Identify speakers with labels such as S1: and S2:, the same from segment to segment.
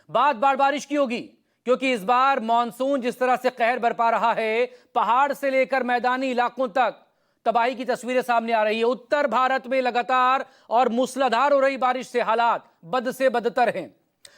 S1: बात बार बारिश की होगी, क्योंकि इस बार मॉनसून जिस तरह से कहर बरपा रहा है, पहाड़ से लेकर मैदानी इलाकों तक तबाही की तस्वीरें सामने आ रही है। उत्तर भारत में लगातार और मूसलाधार हो रही बारिश से हालात बद से बदतर हैं।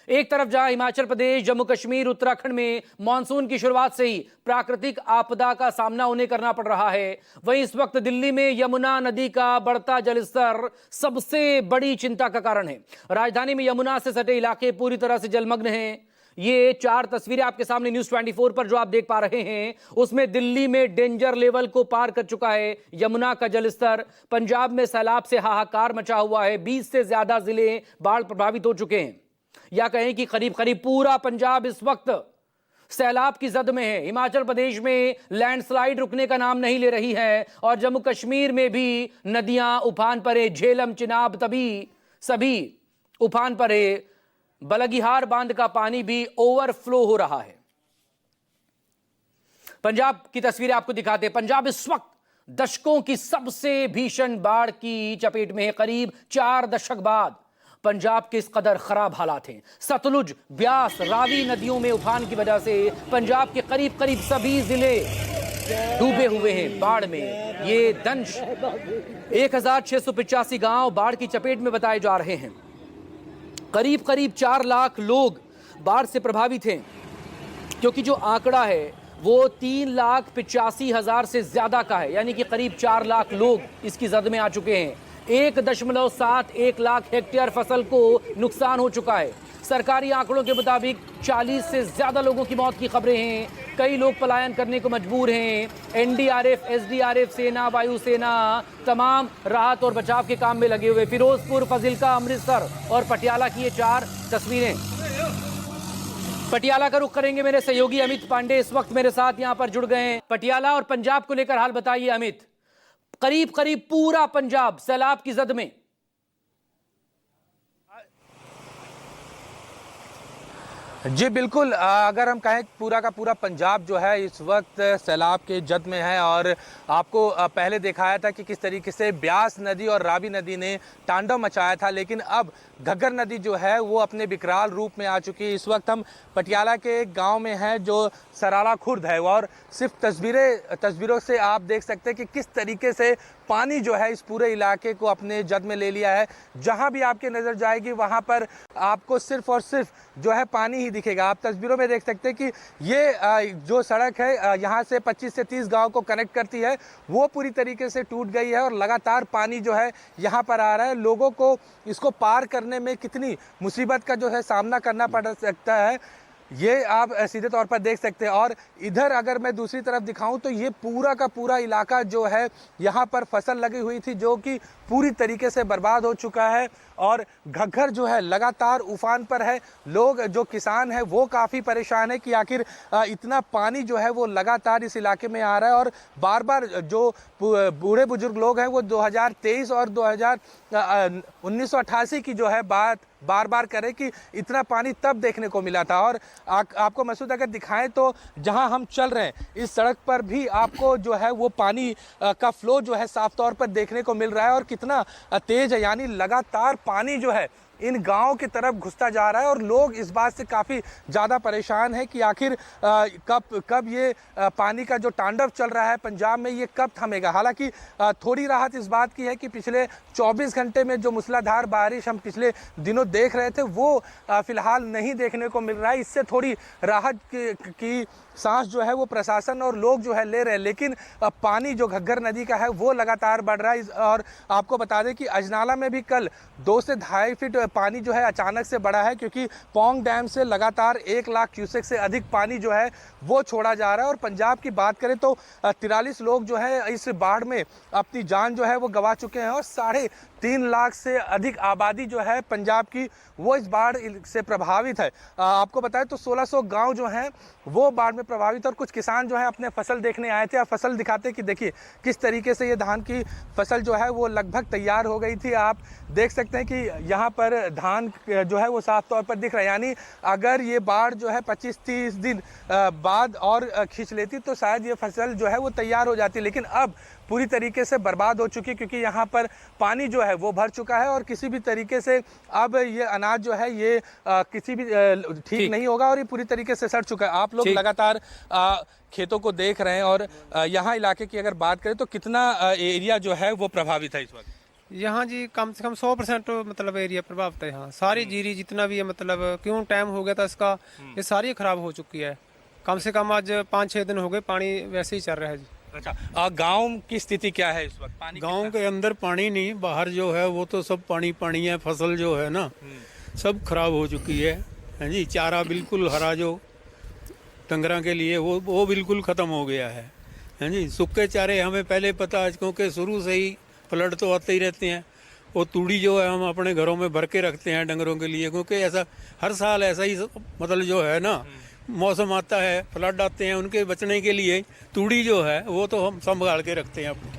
S1: एक तरफ जहां हिमाचल प्रदेश, जम्मू कश्मीर, उत्तराखंड में मानसून की शुरुआत से ही प्राकृतिक आपदा का सामना उन्हें करना पड़ रहा है, वहीं इस वक्त दिल्ली में यमुना नदी का बढ़ता जलस्तर सबसे बड़ी चिंता का कारण है। राजधानी में यमुना से सटे इलाके पूरी तरह से जलमग्न हैं। ये 4 तस्वीरें आपके सामने न्यूज 24 पर जो आप देख पा रहे हैं, उसमें दिल्ली में डेंजर लेवल को पार कर चुका है यमुना का जलस्तर। पंजाब में सैलाब से हाहाकार मचा हुआ है। 20 से ज्यादा जिले बाढ़ प्रभावित हो चुके हैं, या कहें कि करीब करीब पूरा पंजाब इस वक्त सैलाब की जद में है। हिमाचल प्रदेश में लैंडस्लाइड रुकने का नाम नहीं ले रही है और जम्मू कश्मीर में भी नदियां उफान पर है। झेलम, चिनाब, तभी सभी उफान पर है। बलगिहार बांध का पानी भी ओवरफ्लो हो रहा है। पंजाब की तस्वीरें आपको दिखाते हैं। पंजाब इस वक्त दशकों की सबसे भीषण बाढ़ की चपेट में है। करीब 4 दशक बाद पंजाब के इस कदर खराब हालात हैं। सतलुज, ब्यास, रावी नदियों में उफान की वजह से पंजाब के करीब करीब सभी जिले डूबे हुए हैं बाढ़ में। ये दंश 1685 गांव बाढ़ की चपेट में बताए जा रहे हैं। करीब करीब 4 लाख लोग बाढ़ से प्रभावित हैं, क्योंकि जो आंकड़ा है वो 3,85,000 से ज्यादा का है, यानी कि करीब 4 लाख लोग इसकी जद में आ चुके हैं। 1.71 लाख हेक्टेयर फसल को नुकसान हो चुका है। सरकारी आंकड़ों के मुताबिक 40 से ज्यादा लोगों की मौत की खबरें हैं। कई लोग पलायन करने को मजबूर हैं। एनडीआरएफ, एसडीआरएफ, सेना, वायुसेना तमाम राहत और बचाव के काम में लगे हुए। फिरोजपुर, फाजिल्का, अमृतसर और पटियाला की ये 4 तस्वीरें। पटियाला का रुख करेंगे। मेरे सहयोगी अमित पांडे इस वक्त मेरे साथ यहां पर जुड़ गए हैं। पटियाला और पंजाब को लेकर हाल बताइए अमित। करीब करीब पूरा पंजाब सैलाब की जद में।
S2: जी बिल्कुल, अगर हम कहें पूरा का पूरा पंजाब जो है इस वक्त सैलाब के जद में है। और आपको पहले दिखाया था कि किस तरीके से ब्यास नदी और रावी नदी ने तांडव मचाया था, लेकिन अब घग्गर नदी जो है वो अपने विकराल रूप में आ चुकी है। इस वक्त हम पटियाला के एक गांव में हैं जो सराड़ा खुर्द है, और सिर्फ तस्वीरों से आप देख सकते हैं कि किस तरीके से पानी जो है इस पूरे इलाके को अपने जद में ले लिया है। जहां भी आपकी नज़र जाएगी वहां पर आपको सिर्फ और सिर्फ जो है पानी ही दिखेगा। आप तस्वीरों में देख सकते हैं कि ये जो सड़क है यहाँ से 25 से 30 गांव को कनेक्ट करती है, वो पूरी तरीके से टूट गई है और लगातार पानी जो है यहाँ पर आ रहा है। लोगों को इसको पार करने में कितनी मुसीबत का जो है सामना करना पड़ सकता है, ये आप सीधे तौर पर देख सकते हैं। और इधर अगर मैं दूसरी तरफ दिखाऊं तो ये पूरा का पूरा इलाका जो है यहाँ पर फसल लगी हुई थी जो कि पूरी तरीके से बर्बाद हो चुका है, और घग्गर जो है लगातार उफान पर है। लोग जो किसान हैं वो काफ़ी परेशान है कि आखिर इतना पानी जो है वो लगातार इस इलाके में आ रहा है। और बार बार जो बूढ़े बुजुर्ग लोग हैं वो 2023 और 1988 की जो है बात बार बार करें कि इतना पानी तब देखने को मिला था। और आपको मसूद अगर दिखाएं तो जहां हम चल रहे हैं इस सड़क पर भी आपको जो है वो पानी का फ्लो जो है साफ तौर पर देखने को मिल रहा है, और कितना तेज है, यानी लगातार पानी जो है इन गांवों की तरफ घुसता जा रहा है। और लोग इस बात से काफ़ी ज़्यादा परेशान हैं कि आखिर कब ये पानी का जो तांडव चल रहा है पंजाब में ये कब थमेगा। हालांकि थोड़ी राहत इस बात की है कि पिछले 24 घंटे में जो मूसलाधार बारिश हम पिछले दिनों देख रहे थे वो फिलहाल नहीं देखने को मिल रहा है। इससे थोड़ी राहत की सांस जो है वो प्रशासन और लोग जो है ले रहे हैं, लेकिन पानी जो घग्गर नदी का है वो लगातार बढ़ रहा है। और आपको बता दें कि अजनाला में भी कल 2 से 2.5 फीट पानी जो है अचानक से बढ़ा है, क्योंकि पौंग डैम से लगातार 1 लाख क्यूसेक से अधिक पानी जो है वो छोड़ा जा रहा है। और पंजाब की बात करें तो 43 लोग जो है इस बाढ़ में अपनी जान जो है वो गंवा चुके हैं, और 3.5 लाख से अधिक आबादी जो है पंजाब की वो इस बाढ़ से प्रभावित है। आपको बताएं तो 1600 गांव जो हैं वो बाढ़ में प्रभावित, और कुछ किसान जो है अपने फसल देखने आए थे। और फसल दिखाते कि देखिए किस तरीके से ये धान की फसल जो है वो लगभग तैयार हो गई थी। आप देख सकते हैं कि यहाँ पर धान जो है वो साफ तौर पर दिख रहा है, यानी अगर ये बाढ़ जो है 25-30 दिन बाद और खींच लेती तो शायद ये फसल जो है वो तैयार हो जाती, लेकिन अब पूरी तरीके से बर्बाद हो चुकी, क्योंकि यहाँ पर पानी जो है वो भर चुका है और किसी भी तरीके से अब ये अनाज जो है ये किसी भी ठीक नहीं होगा और ये पूरी तरीके से सड़ चुका है। आप लोग लगातार खेतों को देख रहे हैं और यहाँ इलाके की अगर बात करें तो कितना एरिया जो है वो प्रभावित है इस वक्त?
S3: यहाँ जी कम से कम 100% मतलब एरिया प्रभावित है। यहाँ सारी जीरी जितना भी है, मतलब क्यों टाइम हो गया था इसका, ये सारी खराब हो चुकी है। कम से कम आज 5-6 दिन हो गए, पानी वैसे ही चल रहा है जी।
S2: अच्छा, गांव की स्थिति क्या है इस वक्त? पानी
S4: गांव के अंदर पानी नहीं, बाहर जो है वो तो सब पानी पानी है। फसल जो है ना सब खराब हो चुकी है जी। चारा बिल्कुल हरा जो डंगरा के लिए वो बिल्कुल ख़त्म हो गया है जी। सूखे चारे हमें पहले पता है, क्योंकि शुरू से ही फ्लड तो आते ही रहते हैं। वो तूड़ी जो है हम अपने घरों में भर के रखते हैं डंगरों के लिए, क्योंकि ऐसा हर साल ऐसा ही मतलब जो है ना मौसम आता है, फ्लड आते हैं, उनके बचने के लिए तूड़ी जो है वो तो हम संभाल के रखते हैं अपनी।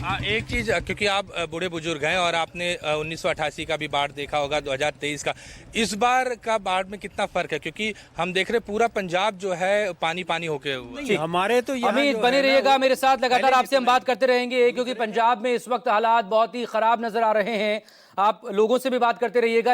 S2: एक चीज़, क्योंकि आप बूढ़े बुजुर्ग हैं और आपने 1988 का भी बाढ़ देखा होगा, 2023 का, इस बार का बाढ़ में कितना फर्क है? क्योंकि हम देख रहे पूरा पंजाब जो है पानी पानी होके हुआ।
S4: हमारे तो
S1: अमित बने रहिएगा मेरे साथ, लगातार आपसे हम बात करते रहेंगे, क्योंकि पंजाब में इस वक्त हालात बहुत ही खराब नजर आ रहे हैं। आप लोगों से भी बात करते रहिएगा।